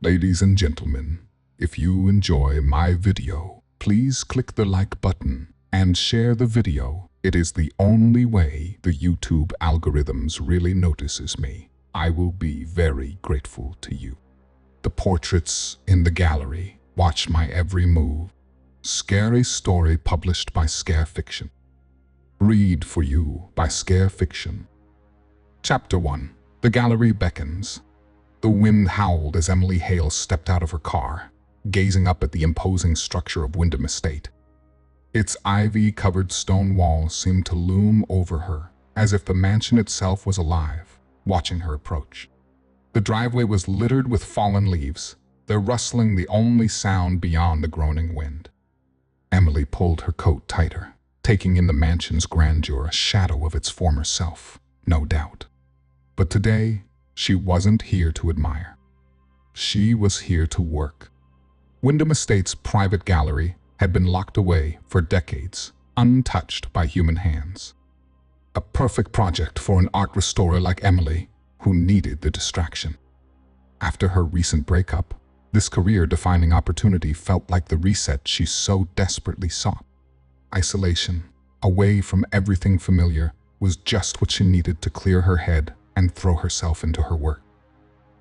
Ladies and gentlemen, if you enjoy my video, please click the like button and share the video. It is the only way the YouTube algorithms really notices me. I will be very grateful to you. The portraits in the gallery watch my every move. Scary story published by Scare Fiction. Read for you by Scare Fiction. Chapter 1. The Gallery Beckons. The wind howled as Emily Hale stepped out of her car, gazing up at the imposing structure of Wyndham Estate. Its ivy-covered stone walls seemed to loom over her, as if the mansion itself was alive, watching her approach. The driveway was littered with fallen leaves, their rustling the only sound beyond the groaning wind. Emily pulled her coat tighter, taking in the mansion's grandeur, a shadow of its former self, no doubt. But today, she wasn't here to admire. She was here to work. Wyndham Estate's private gallery had been locked away for decades, untouched by human hands. A perfect project for an art restorer like Emily, who needed the distraction. After her recent breakup, this career-defining opportunity felt like the reset she so desperately sought. Isolation, away from everything familiar, was just what she needed to clear her head and throw herself into her work.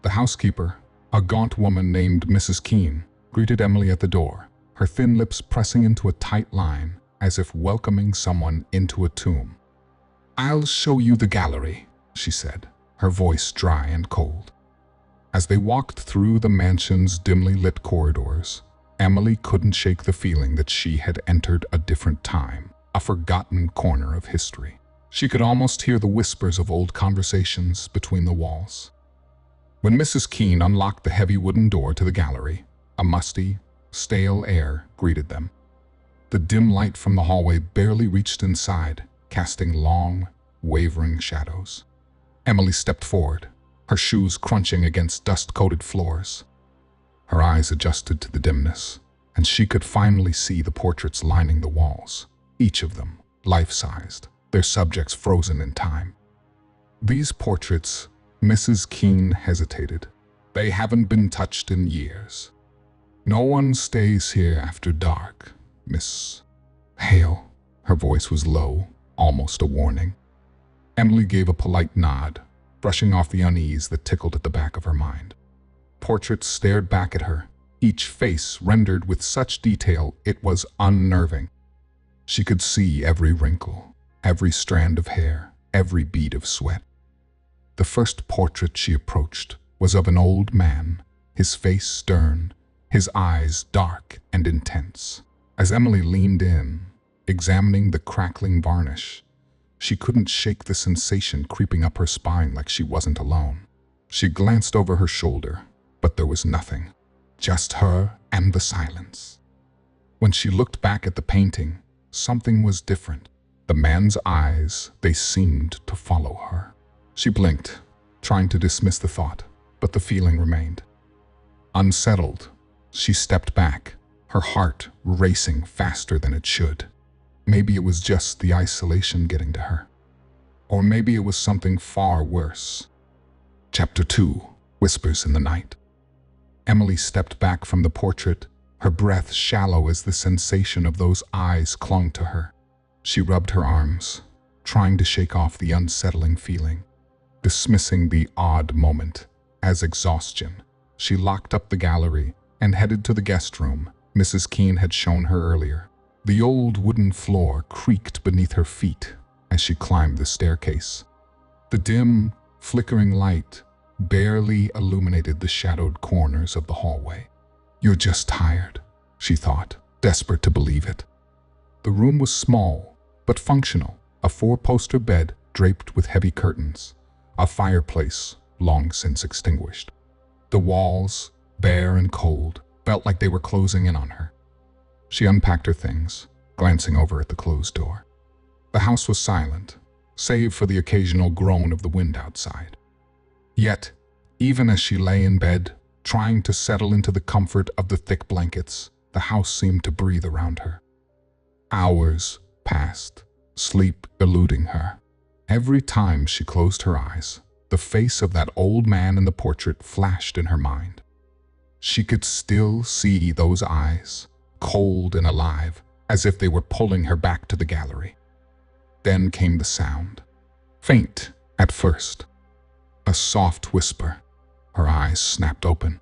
The housekeeper, a gaunt woman named Mrs. Keene, greeted Emily at the door, her thin lips pressing into a tight line, as if welcoming someone into a tomb. "I'll show you the gallery," she said, her voice dry and cold. As they walked through the mansion's dimly lit corridors, Emily couldn't shake the feeling that she had entered a different time, a forgotten corner of history. She could almost hear the whispers of old conversations between the walls. When Mrs. Keene unlocked the heavy wooden door to the gallery, a musty, stale air greeted them. The dim light from the hallway barely reached inside, casting long, wavering shadows. Emily stepped forward, her shoes crunching against dust-coated floors. Her eyes adjusted to the dimness, and she could finally see the portraits lining the walls, each of them life-sized, their subjects frozen in time. These portraits, Mrs. Keene hesitated. They haven't been touched in years. "No one stays here after dark, Miss Hale." Her voice was low, almost a warning. Emily gave a polite nod, brushing off the unease that tickled at the back of her mind. Portraits stared back at her, each face rendered with such detail it was unnerving. She could see every wrinkle, every strand of hair, every bead of sweat. The first portrait she approached was of an old man, his face stern, his eyes dark and intense. As Emily leaned in, examining the crackling varnish, she couldn't shake the sensation creeping up her spine like she wasn't alone. She glanced over her shoulder, but there was nothing, just her and the silence. When she looked back at the painting, something was different. The man's eyes, they seemed to follow her. She blinked, trying to dismiss the thought, but the feeling remained. Unsettled, she stepped back, her heart racing faster than it should. Maybe it was just the isolation getting to her. Or maybe it was something far worse. Chapter 2. Whispers in the Night. Emily stepped back from the portrait, her breath shallow as the sensation of those eyes clung to her. She rubbed her arms, trying to shake off the unsettling feeling. Dismissing the odd moment as exhaustion, she locked up the gallery and headed to the guest room Mrs. Keene had shown her earlier. The old wooden floor creaked beneath her feet as she climbed the staircase. The dim, flickering light barely illuminated the shadowed corners of the hallway. "You're just tired," she thought, desperate to believe it. The room was small, but functional, a four-poster bed draped with heavy curtains, a fireplace long since extinguished. The walls, bare and cold, felt like they were closing in on her. She unpacked her things, glancing over at the closed door. The house was silent, save for the occasional groan of the wind outside. Yet, even as she lay in bed, trying to settle into the comfort of the thick blankets, the house seemed to breathe around her. Hours passed, sleep eluding her. Every time she closed her eyes, the face of that old man in the portrait flashed in her mind. She could still see those eyes, cold and alive, as if they were pulling her back to the gallery. Then came the sound. Faint at first. A soft whisper. Her eyes snapped open.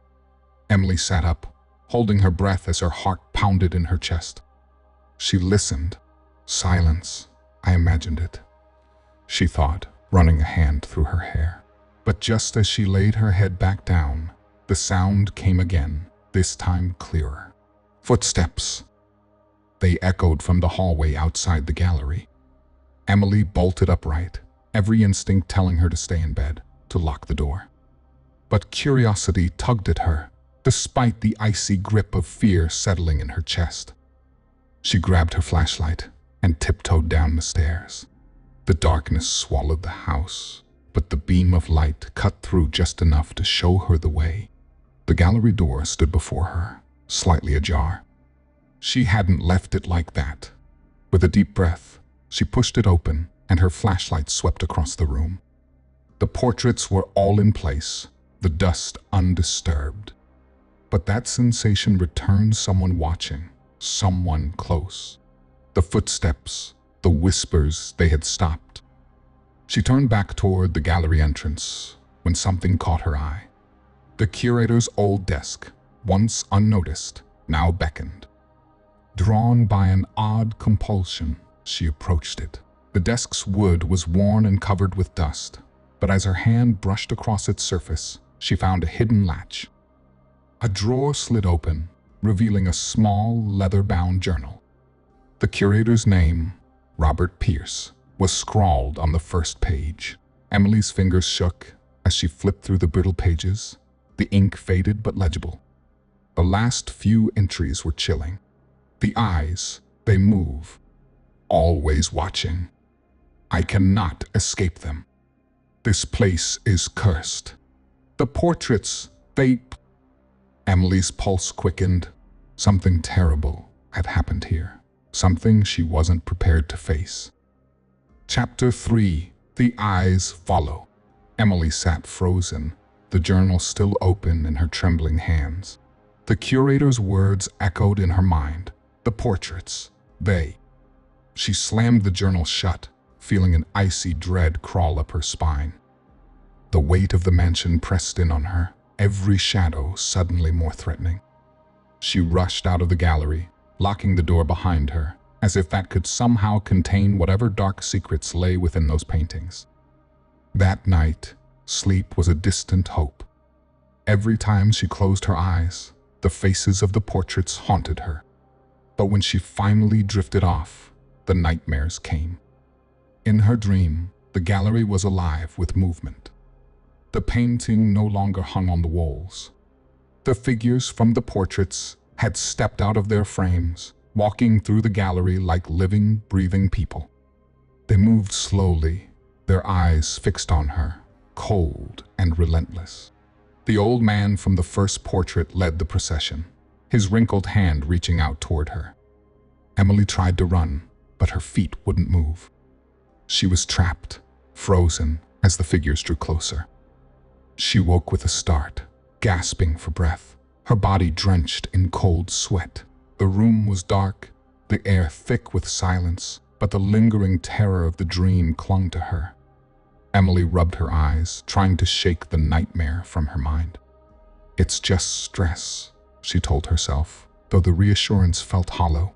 Emily sat up, holding her breath as her heart pounded in her chest. She listened. Silence. I imagined it, she thought, running a hand through her hair. But just as she laid her head back down, the sound came again, this time clearer. Footsteps. They echoed from the hallway outside the gallery. Emily bolted upright, every instinct telling her to stay in bed, to lock the door. But curiosity tugged at her, despite the icy grip of fear settling in her chest. She grabbed her flashlight and tiptoed down the stairs. The darkness swallowed the house, but the beam of light cut through just enough to show her the way. The gallery door stood before her, slightly ajar. She hadn't left it like that. With a deep breath, she pushed it open, and her flashlight swept across the room. The portraits were all in place, the dust undisturbed. But that sensation returned someone watching, someone close. The footsteps, the whispers, they had stopped. She turned back toward the gallery entrance when something caught her eye. The curator's old desk, once unnoticed, now beckoned. Drawn by an odd compulsion, she approached it. The desk's wood was worn and covered with dust, but as her hand brushed across its surface, she found a hidden latch. A drawer slid open, revealing a small, leather-bound journal. The curator's name, Robert Pierce, was scrawled on the first page. Emily's fingers shook as she flipped through the brittle pages. The ink faded but legible. The last few entries were chilling. The eyes, they move, always watching. I cannot escape them. This place is cursed. The portraits, they... Emily's pulse quickened. Something terrible had happened here. Something she wasn't prepared to face. Chapter 3. The Eyes Follow. Emily sat frozen, the journal still open in her trembling hands. The curator's words echoed in her mind. The portraits, they. She slammed the journal shut, feeling an icy dread crawl up her spine. The weight of the mansion pressed in on her, every shadow suddenly more threatening. She rushed out of the gallery, locking the door behind her, as if that could somehow contain whatever dark secrets lay within those paintings. That night, sleep was a distant hope. Every time she closed her eyes, the faces of the portraits haunted her. But when she finally drifted off, the nightmares came. In her dream, the gallery was alive with movement. The painting no longer hung on the walls. The figures from the portraits had stepped out of their frames, walking through the gallery like living, breathing people. They moved slowly, their eyes fixed on her, cold and relentless. The old man from the first portrait led the procession, his wrinkled hand reaching out toward her. Emily tried to run, but her feet wouldn't move. She was trapped, frozen, as the figures drew closer. She woke with a start, gasping for breath, her body drenched in cold sweat. The room was dark, the air thick with silence, but the lingering terror of the dream clung to her. Emily rubbed her eyes, trying to shake the nightmare from her mind. It's just stress, she told herself, though the reassurance felt hollow.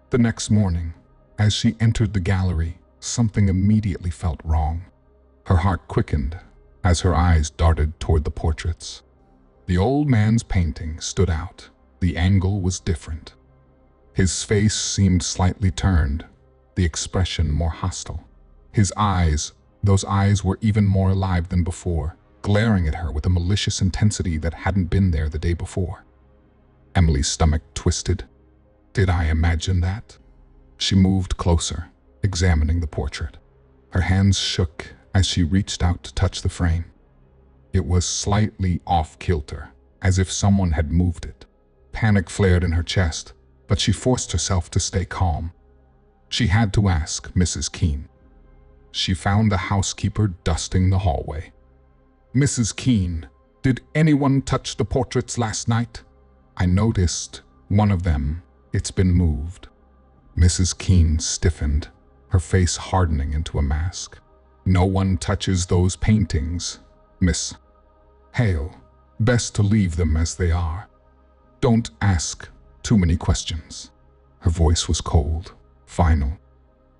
The next morning, as she entered the gallery, something immediately felt wrong. Her heart quickened as her eyes darted toward the portraits. The old man's painting stood out. The angle was different. His face seemed slightly turned, the expression more hostile. His eyes, those eyes were even more alive than before, glaring at her with a malicious intensity that hadn't been there the day before. Emily's stomach twisted. Did I imagine that? She moved closer, examining the portrait. Her hands shook as she reached out to touch the frame. It was slightly off-kilter, as if someone had moved it. Panic flared in her chest, but she forced herself to stay calm. She had to ask Mrs. Keene. She found the housekeeper dusting the hallway. Mrs. Keene, Did anyone touch the portraits last night? I noticed one of them. It's been moved. Mrs. Keene stiffened, her face hardening into a mask. No one touches those paintings, Miss Hale. Best to leave them as they are. Don't ask too many questions. Her voice was cold, final.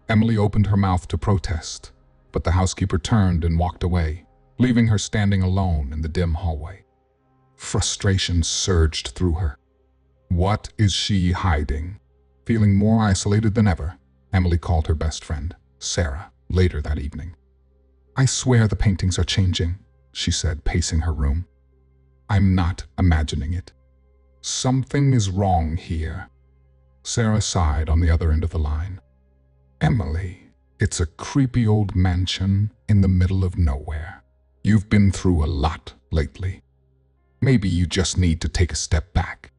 Emily opened her mouth to protest, but the housekeeper turned and walked away, leaving her standing alone in the dim hallway. Frustration surged through her. What is she hiding? Feeling more isolated than ever, Emily called her best friend, Sarah, later that evening. I swear the paintings are changing, she said, pacing her room. I'm not imagining it. Something is wrong here. Sarah sighed on the other end of the line. Emily, it's a creepy old mansion in the middle of nowhere. You've been through a lot lately. Maybe you just need to take a step back.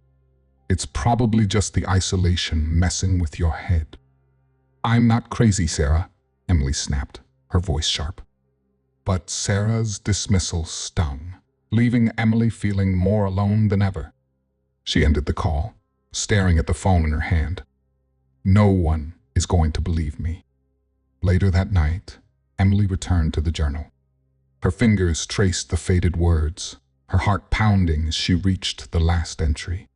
It's probably just the isolation messing with your head. I'm not crazy, Sarah, Emily snapped, her voice sharp. But Sarah's dismissal stung, leaving Emily feeling more alone than ever. She ended the call, staring at the phone in her hand. No one is going to believe me. Later that night, Emily returned to the journal. Her fingers traced the faded words, her heart pounding as she reached the last entry.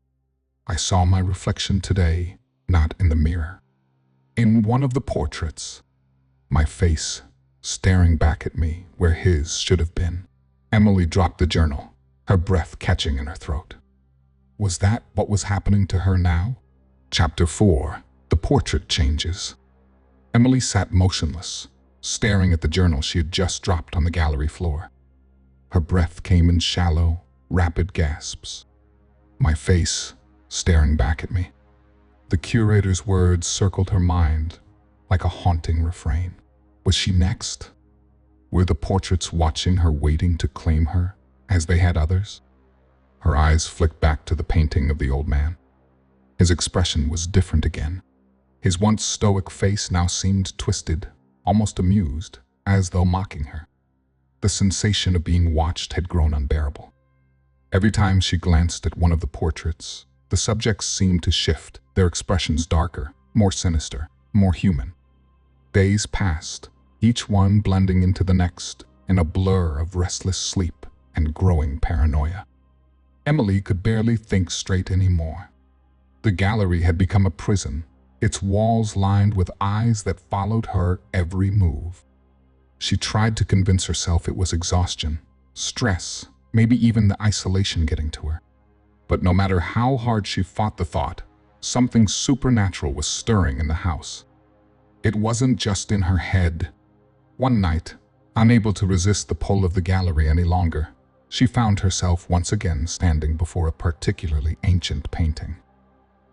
I saw my reflection today, not in the mirror. In one of the portraits, my face staring back at me where his should have been. Emily dropped the journal, her breath catching in her throat. Was that what was happening to her now? Chapter 4. The portrait changes. Emily sat motionless, staring at the journal she had just dropped on the gallery floor. Her breath came in shallow, rapid gasps. My face staring back at me. The curator's words circled her mind like a haunting refrain. Was she next? Were the portraits watching her, waiting to claim her, as they had others? Her eyes flicked back to the painting of the old man. His expression was different again. His once stoic face now seemed twisted, almost amused, as though mocking her. The sensation of being watched had grown unbearable. Every time she glanced at one of the portraits, the subjects seemed to shift, their expressions darker, more sinister, more human. Days passed, each one blending into the next in a blur of restless sleep and growing paranoia. Emily could barely think straight anymore. The gallery had become a prison, its walls lined with eyes that followed her every move. She tried to convince herself it was exhaustion, stress, maybe even the isolation getting to her. But no matter how hard she fought the thought, something supernatural was stirring in the house. It wasn't just in her head. One night, unable to resist the pull of the gallery any longer, she found herself once again standing before a particularly ancient painting.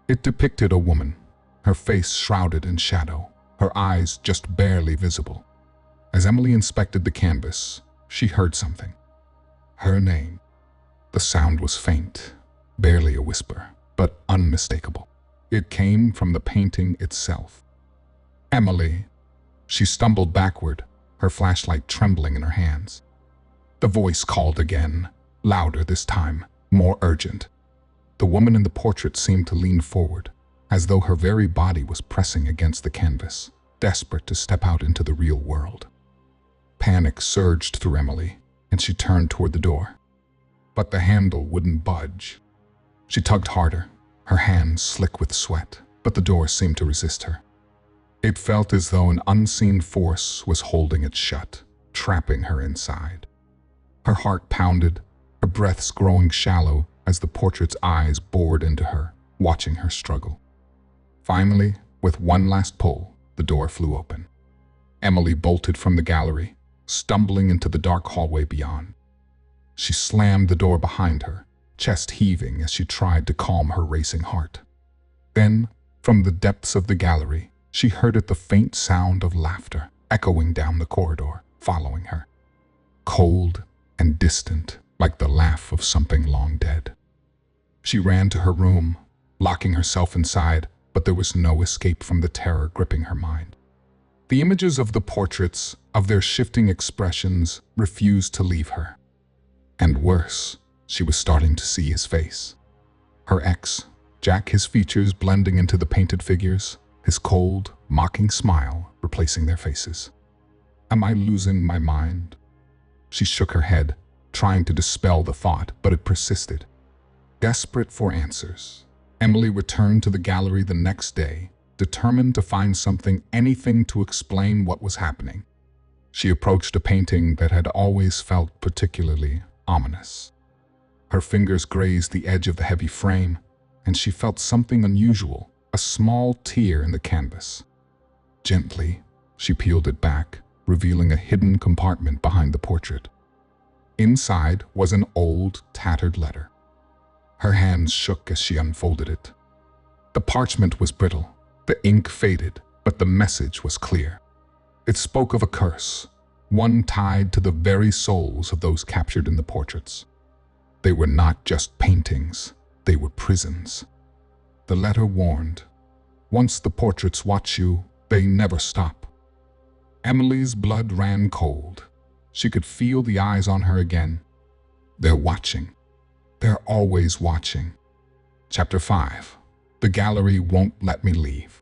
It depicted a woman, her face shrouded in shadow, her eyes just barely visible. As Emily inspected the canvas, she heard something. Her name. The sound was faint, barely a whisper, but unmistakable. It came from the painting itself. Emily. She stumbled backward, her flashlight trembling in her hands. The voice called again, louder this time, more urgent. The woman in the portrait seemed to lean forward, as though her very body was pressing against the canvas, desperate to step out into the real world. Panic surged through Emily, and she turned toward the door. But the handle wouldn't budge. She tugged harder, her hands slick with sweat, but the door seemed to resist her. It felt as though an unseen force was holding it shut, trapping her inside. Her heart pounded, her breaths growing shallow as the portrait's eyes bored into her, watching her struggle. Finally, with one last pull, the door flew open. Emily bolted from the gallery, stumbling into the dark hallway beyond. She slammed the door behind her, chest heaving as she tried to calm her racing heart. Then, from the depths of the gallery, she heard the faint sound of laughter echoing down the corridor, following her. Cold and distant, like the laugh of something long dead. She ran to her room, locking herself inside, but there was no escape from the terror gripping her mind. The images of the portraits, of their shifting expressions, refused to leave her. And worse, She was starting to see his face. Her ex, Jack, his features blending into the painted figures, his cold, mocking smile replacing their faces. Am I losing my mind? She shook her head, trying to dispel the thought, but it persisted. Desperate for answers, Emily returned to the gallery the next day, determined to find something, anything to explain what was happening. She approached a painting that had always felt particularly ominous. Her fingers grazed the edge of the heavy frame, and she felt something unusual, a small tear in the canvas. Gently, she peeled it back, revealing a hidden compartment behind the portrait. Inside was an old, tattered letter. Her hands shook as she unfolded it. The parchment was brittle, the ink faded, but the message was clear. It spoke of a curse, one tied to the very souls of those captured in the portraits. They were not just paintings, they were prisons. The letter warned, once the portraits watch you, they never stop. Emily's blood ran cold. She could feel the eyes on her again. They're watching. They're always watching. Chapter 5. The gallery won't let me leave.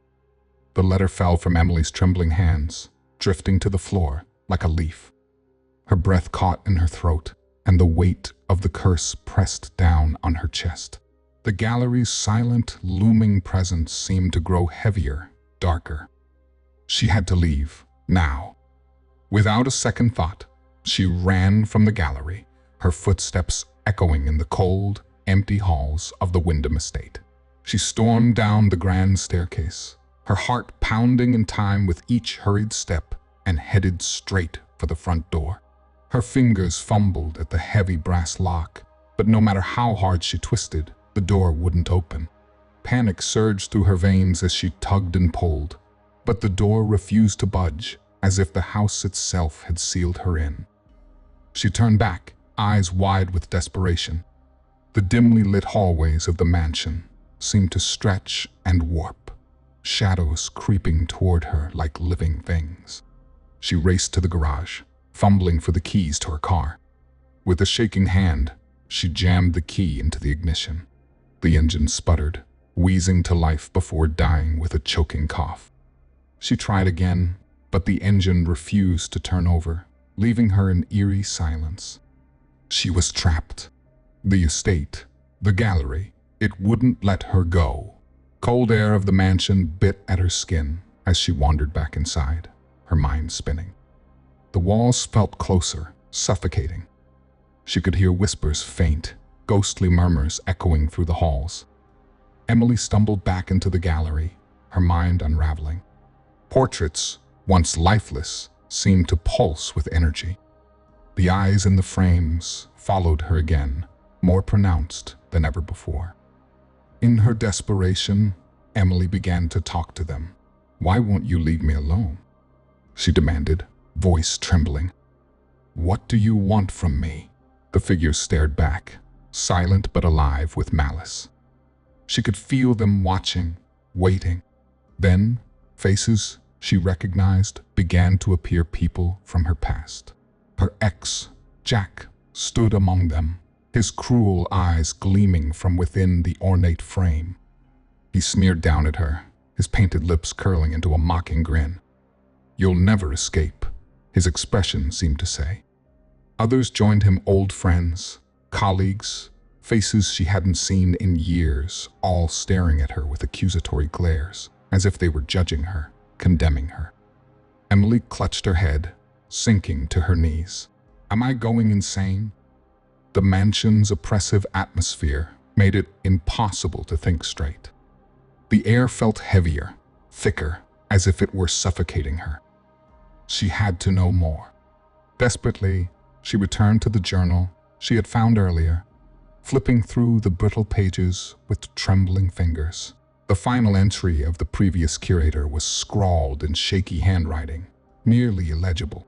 The letter fell from Emily's trembling hands, drifting to the floor like a leaf. Her breath caught in her throat, and the weight of the curse pressed down on her chest. The gallery's silent, looming presence seemed to grow heavier, darker. She had to leave, now. Without a second thought, she ran from the gallery, her footsteps echoing in the cold, empty halls of the Wyndham estate. She stormed down the grand staircase, her heart pounding in time with each hurried step, and headed straight for the front door. Her fingers fumbled at the heavy brass lock, but no matter how hard she twisted, the door wouldn't open. Panic surged through her veins as she tugged and pulled, but the door refused to budge, as if the house itself had sealed her in. She turned back, eyes wide with desperation. The dimly lit hallways of the mansion seemed to stretch and warp, shadows creeping toward her like living things. She raced to the garage, fumbling for the keys to her car. With a shaking hand, she jammed the key into the ignition. The engine sputtered, wheezing to life before dying with a choking cough. She tried again, but the engine refused to turn over, leaving her in eerie silence. She was trapped. The estate, the gallery, it wouldn't let her go. Cold air of the mansion bit at her skin as she wandered back inside, her mind spinning. The walls felt closer, suffocating. She could hear whispers faint, ghostly murmurs echoing through the halls. Emily stumbled back into the gallery, her mind unraveling. Portraits, once lifeless, seemed to pulse with energy. The eyes in the frames followed her again, more pronounced than ever before. In her desperation, Emily began to talk to them. "Why won't you leave me alone?" she demanded, voice trembling. "What do you want from me?" The figures stared back, silent but alive with malice. She could feel them watching, waiting. Then, faces she recognized began to appear, people from her past. Her ex, Jack, stood among them, his cruel eyes gleaming from within the ornate frame. He sneered down at her, his painted lips curling into a mocking grin. "You'll never escape," his expression seemed to say. Others joined him, old friends, colleagues, faces she hadn't seen in years, all staring at her with accusatory glares, as if they were judging her, condemning her. Emily clutched her head, sinking to her knees. Am I going insane? The mansion's oppressive atmosphere made it impossible to think straight. The air felt heavier, thicker, as if it were suffocating her. She had to know more. Desperately, she returned to the journal she had found earlier, flipping through the brittle pages with trembling fingers. The final entry of the previous curator was scrawled in shaky handwriting, nearly illegible.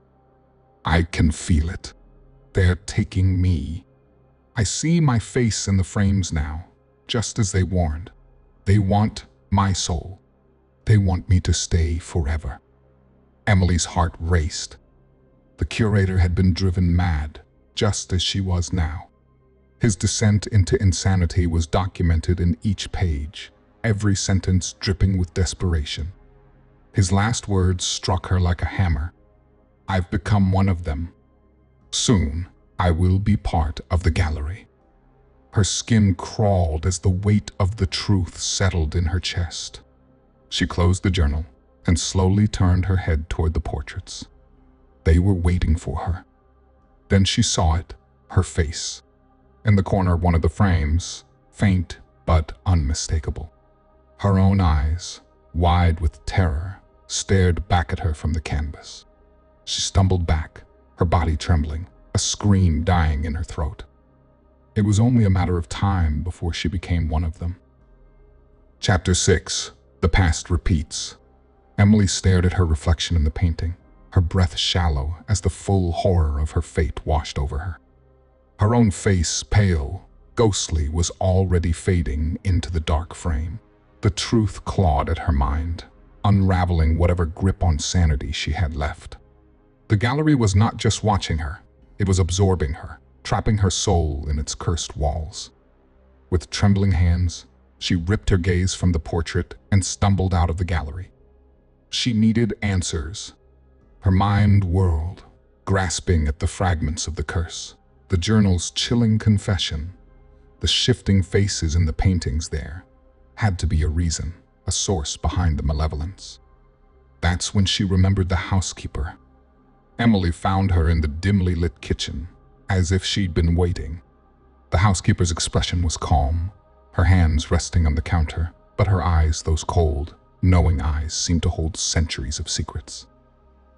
"I can feel it. They're taking me. I see my face in the frames now, just as they warned. They want my soul. They want me to stay forever." Emily's heart raced. The curator had been driven mad, just as she was now. His descent into insanity was documented in each page, every sentence dripping with desperation. His last words struck her like a hammer. "I've become one of them. Soon, I will be part of the gallery." Her skin crawled as the weight of the truth settled in her chest. She closed the journal and slowly turned her head toward the portraits. They were waiting for her. Then she saw it, her face. In the corner of one of the frames, faint but unmistakable. Her own eyes, wide with terror, stared back at her from the canvas. She stumbled back, her body trembling, a scream dying in her throat. It was only a matter of time before she became one of them. Chapter 6. The Past Repeats. Emily stared at her reflection in the painting, her breath shallow as the full horror of her fate washed over her. Her own face, pale, ghostly, was already fading into the dark frame. The truth clawed at her mind, unraveling whatever grip on sanity she had left. The gallery was not just watching her, it was absorbing her, trapping her soul in its cursed walls. With trembling hands, she ripped her gaze from the portrait and stumbled out of the gallery. She needed answers. Her mind whirled, grasping at the fragments of the curse, the journal's chilling confession, the shifting faces in the paintings there. Had to be a reason, a source behind the malevolence. That's when she remembered the housekeeper. Emily found her in the dimly lit kitchen, as if she'd been waiting. The housekeeper's expression was calm, her hands resting on the counter, but her eyes, those cold, knowing eyes, seemed to hold centuries of secrets.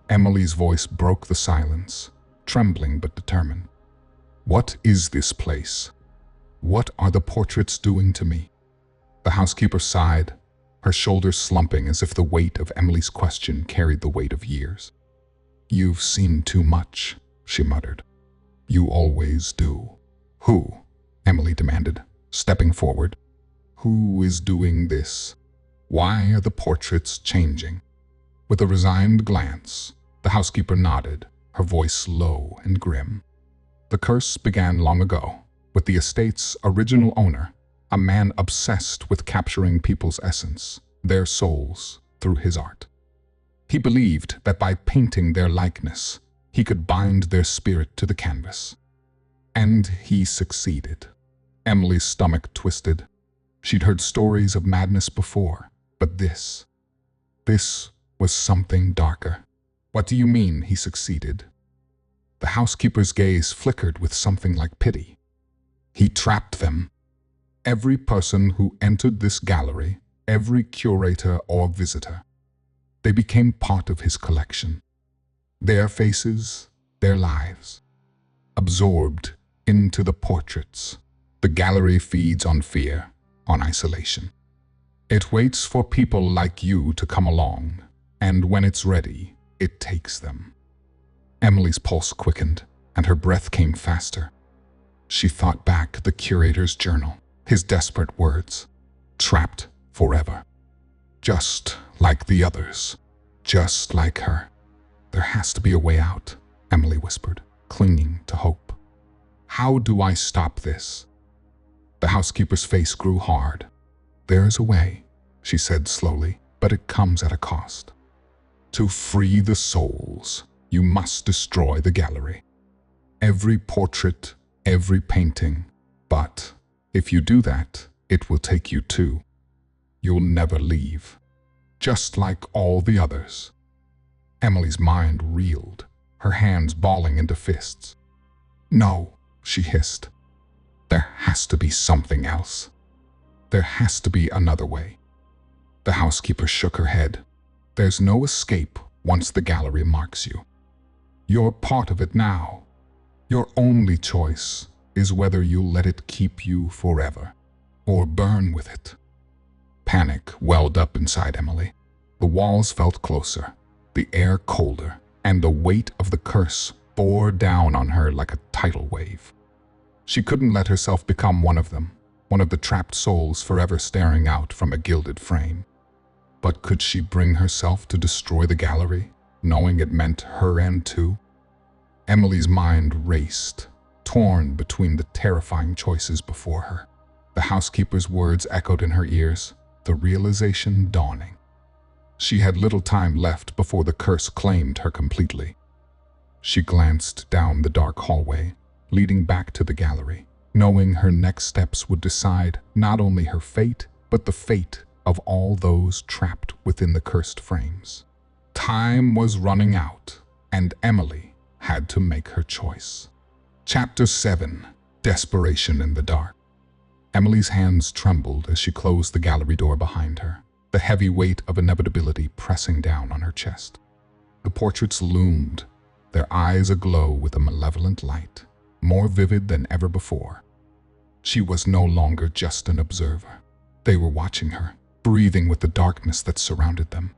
Emily's voice broke the silence, trembling but determined. "What is this place? What are the portraits doing to me?" The housekeeper sighed, her shoulders slumping as if the weight of Emily's question carried the weight of years. "You've seen too much," she muttered. "You always do." "Who?" Emily demanded, stepping forward. "Who is doing this? Why are the portraits changing?" With a resigned glance, the housekeeper nodded, her voice low and grim. "The curse began long ago, with the estate's original owner, a man obsessed with capturing people's essence, their souls, through his art. He believed that by painting their likeness, he could bind their spirit to the canvas. And he succeeded." Emily's stomach twisted. She'd heard stories of madness before, but this was something darker. "What do you mean he succeeded?" The housekeeper's gaze flickered with something like pity. "He trapped them. Every person who entered this gallery, every curator or visitor. They became part of his collection. Their faces, their lives, absorbed into the portraits. The gallery feeds on fear, on isolation. It waits for people like you to come along, and when it's ready, it takes them." Emily's pulse quickened, and her breath came faster. She thought back the curator's journal, his desperate words, "Trapped forever. Just like the others, just like her." "There has to be a way out," Emily whispered, clinging to hope. "How do I stop this?" The housekeeper's face grew hard. "There is a way," she said slowly, "but it comes at a cost. To free the souls, you must destroy the gallery. Every portrait, every painting. But if you do that, it will take you too. You'll never leave. Just like all the others." Emily's mind reeled, her hands balling into fists. "No," she hissed. "There has to be something else. There has to be another way." The housekeeper shook her head. "There's no escape once the gallery marks you. You're part of it now. Your only choice is whether you'll let it keep you forever, or burn with it." Panic welled up inside Emily. The walls felt closer, the air colder, and the weight of the curse bore down on her like a tidal wave. She couldn't let herself become one of them, one of the trapped souls forever staring out from a gilded frame. But could she bring herself to destroy the gallery, knowing it meant her end too? Emily's mind raced, torn between the terrifying choices before her. The housekeeper's words echoed in her ears, the realization dawning. She had little time left before the curse claimed her completely. She glanced down the dark hallway, leading back to the gallery, knowing her next steps would decide not only her fate, but the fate of all those trapped within the cursed frames. Time was running out, and Emily had to make her choice. Chapter 7. Desperation in the Dark. Emily's hands trembled as she closed the gallery door behind her, the heavy weight of inevitability pressing down on her chest. The portraits loomed, their eyes aglow with a malevolent light, more vivid than ever before. She was no longer just an observer. They were watching her, breathing with the darkness that surrounded them.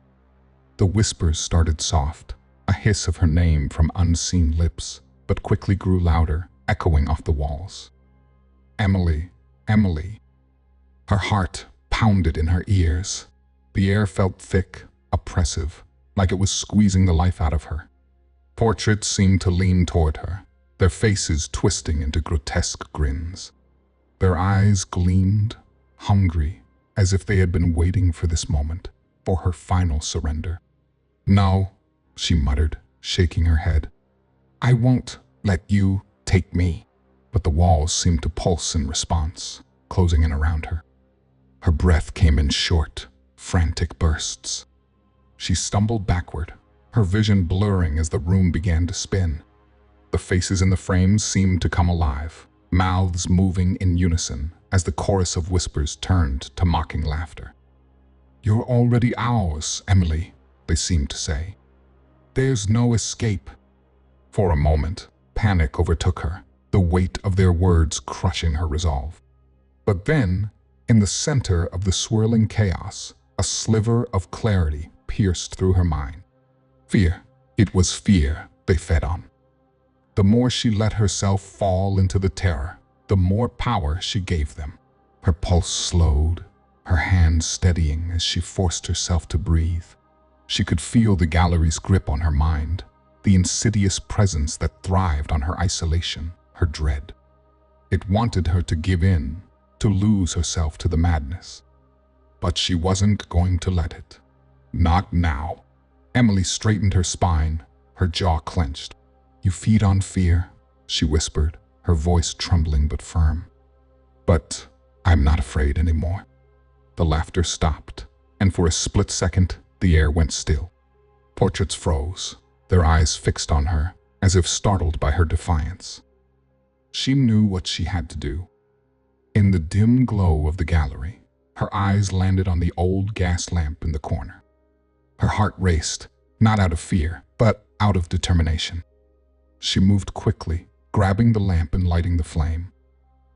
The whispers started soft, a hiss of her name from unseen lips, but quickly grew louder, echoing off the walls. Emily, Emily. Her heart pounded in her ears. The air felt thick, oppressive, like it was squeezing the life out of her. Portraits seemed to lean toward her, their faces twisting into grotesque grins. Their eyes gleamed, hungry, as if they had been waiting for this moment, for her final surrender. "No," she muttered, shaking her head. "I won't let you take me." But the walls seemed to pulse in response, closing in around her. Her breath came in short, frantic bursts. She stumbled backward, her vision blurring as the room began to spin. The faces in the frames seemed to come alive, mouths moving in unison as the chorus of whispers turned to mocking laughter. "You're already ours, Emily," they seemed to say. "There's no escape." For a moment, panic overtook her, the weight of their words crushing her resolve. But then, in the center of the swirling chaos, a sliver of clarity pierced through her mind. Fear. It was fear they fed on. The more she let herself fall into the terror, the more power she gave them. Her pulse slowed, her hands steadying as she forced herself to breathe. She could feel the gallery's grip on her mind, the insidious presence that thrived on her isolation, her dread. It wanted her to give in, to lose herself to the madness. But she wasn't going to let it. Not now. Emily straightened her spine, her jaw clenched. "You feed on fear," she whispered, her voice trembling but firm. "But I'm not afraid anymore." The laughter stopped, and for a split second, the air went still. Portraits froze, their eyes fixed on her, as if startled by her defiance. She knew what she had to do. In the dim glow of the gallery, her eyes landed on the old gas lamp in the corner. Her heart raced, not out of fear, but out of determination. She moved quickly, grabbing the lamp and lighting the flame.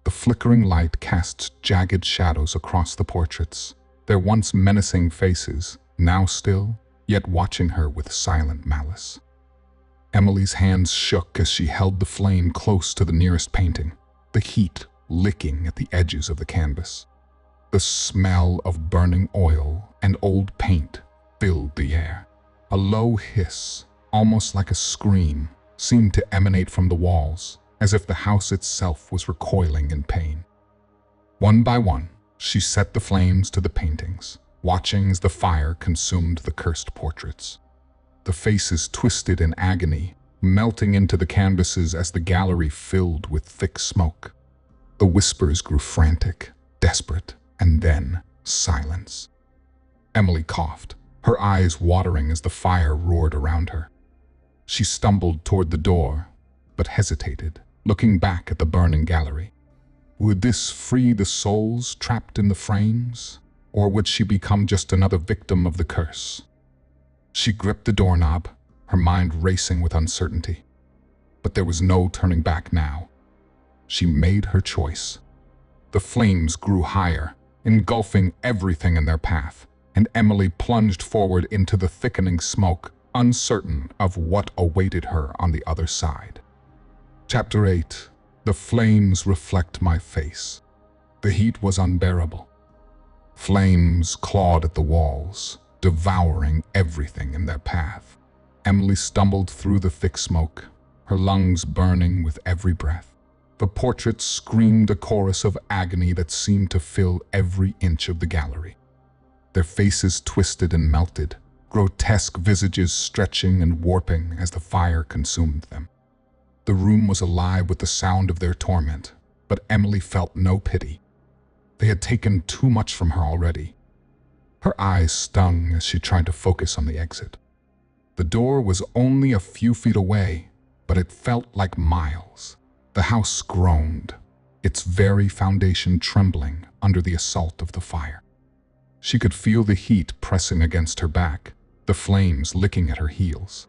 The flickering light cast jagged shadows across the portraits, their once menacing faces, now still, yet watching her with silent malice. Emily's hands shook as she held the flame close to the nearest painting, the heat licking at the edges of the canvas. The smell of burning oil and old paint filled the air. A low hiss, almost like a scream, seemed to emanate from the walls, as if the house itself was recoiling in pain. One by one, she set the flames to the paintings, watching as the fire consumed the cursed portraits. The faces twisted in agony, melting into the canvases as the gallery filled with thick smoke. The whispers grew frantic, desperate, and then silence. Emily coughed, her eyes watering as the fire roared around her. She stumbled toward the door, but hesitated, looking back at the burning gallery. Would this free the souls trapped in the frames, or would she become just another victim of the curse? She gripped the doorknob, her mind racing with uncertainty. But there was no turning back now. She made her choice. The flames grew higher, engulfing everything in their path, and Emily plunged forward into the thickening smoke, uncertain of what awaited her on the other side. Chapter 8. The flames reflect my face. The heat was unbearable. Flames clawed at the walls, devouring everything in their path. Emily stumbled through the thick smoke, her lungs burning with every breath. The portraits screamed a chorus of agony that seemed to fill every inch of the gallery. Their faces twisted and melted, grotesque visages stretching and warping as the fire consumed them. The room was alive with the sound of their torment, but Emily felt no pity. They had taken too much from her already. Her eyes stung as she tried to focus on the exit. The door was only a few feet away, but it felt like miles. The house groaned, its very foundation trembling under the assault of the fire. She could feel the heat pressing against her back, the flames licking at her heels.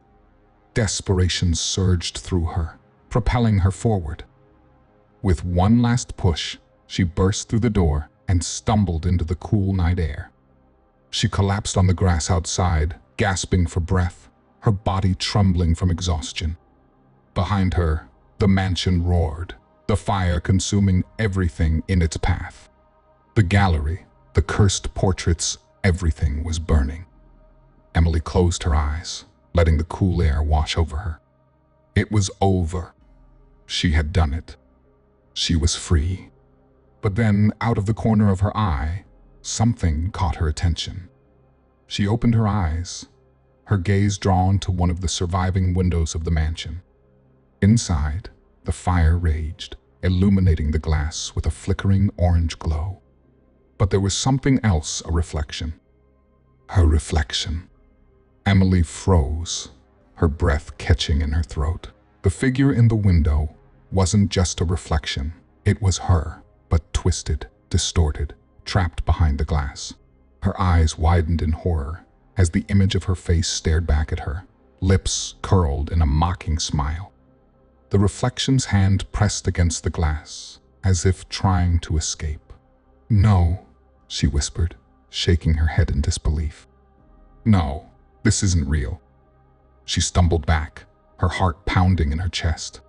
Desperation surged through her, propelling her forward. With one last push, she burst through the door and stumbled into the cool night air. She collapsed on the grass outside, gasping for breath, her body trembling from exhaustion. Behind her, the mansion roared, the fire consuming everything in its path. The gallery, the cursed portraits, everything was burning. Emily closed her eyes, letting the cool air wash over her. It was over. She had done it. She was free. But then, out of the corner of her eye, something caught her attention. She opened her eyes, her gaze drawn to one of the surviving windows of the mansion. Inside, the fire raged, illuminating the glass with a flickering orange glow. But there was something else, a reflection. Her reflection. Emily froze, her breath catching in her throat. The figure in the window wasn't just a reflection. It was her, but twisted, distorted, trapped behind the glass. Her eyes widened in horror as the image of her face stared back at her, lips curled in a mocking smile. The reflection's hand pressed against the glass, as if trying to escape. "No," she whispered, shaking her head in disbelief. "No, this isn't real." She stumbled back, her heart pounding in her chest.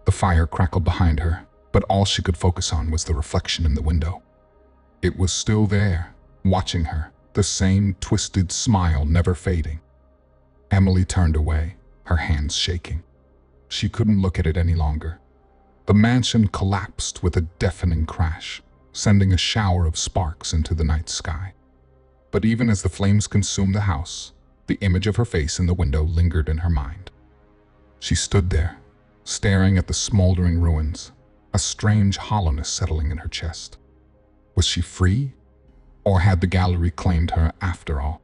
The fire crackled behind her, but all she could focus on was the reflection in the window. It was still there, watching her, the same twisted smile never fading. Emily turned away, her hands shaking. She couldn't look at it any longer. The mansion collapsed with a deafening crash, sending a shower of sparks into the night sky. But even as the flames consumed the house, the image of her face in the window lingered in her mind. She stood there, staring at the smoldering ruins, a strange hollowness settling in her chest. Was she free? Or had the gallery claimed her after all?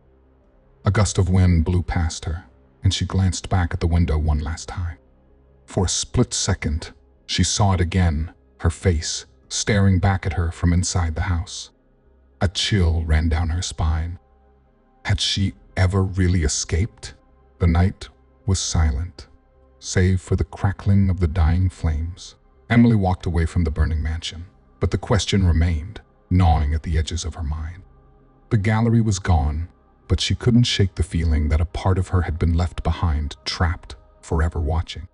A gust of wind blew past her, and she glanced back at the window one last time. For a split second, she saw it again, her face, staring back at her from inside the house. A chill ran down her spine. Had she ever really escaped? The night was silent, save for the crackling of the dying flames. Emily walked away from the burning mansion, but the question remained, gnawing at the edges of her mind. The gallery was gone, but she couldn't shake the feeling that a part of her had been left behind, trapped, forever watching.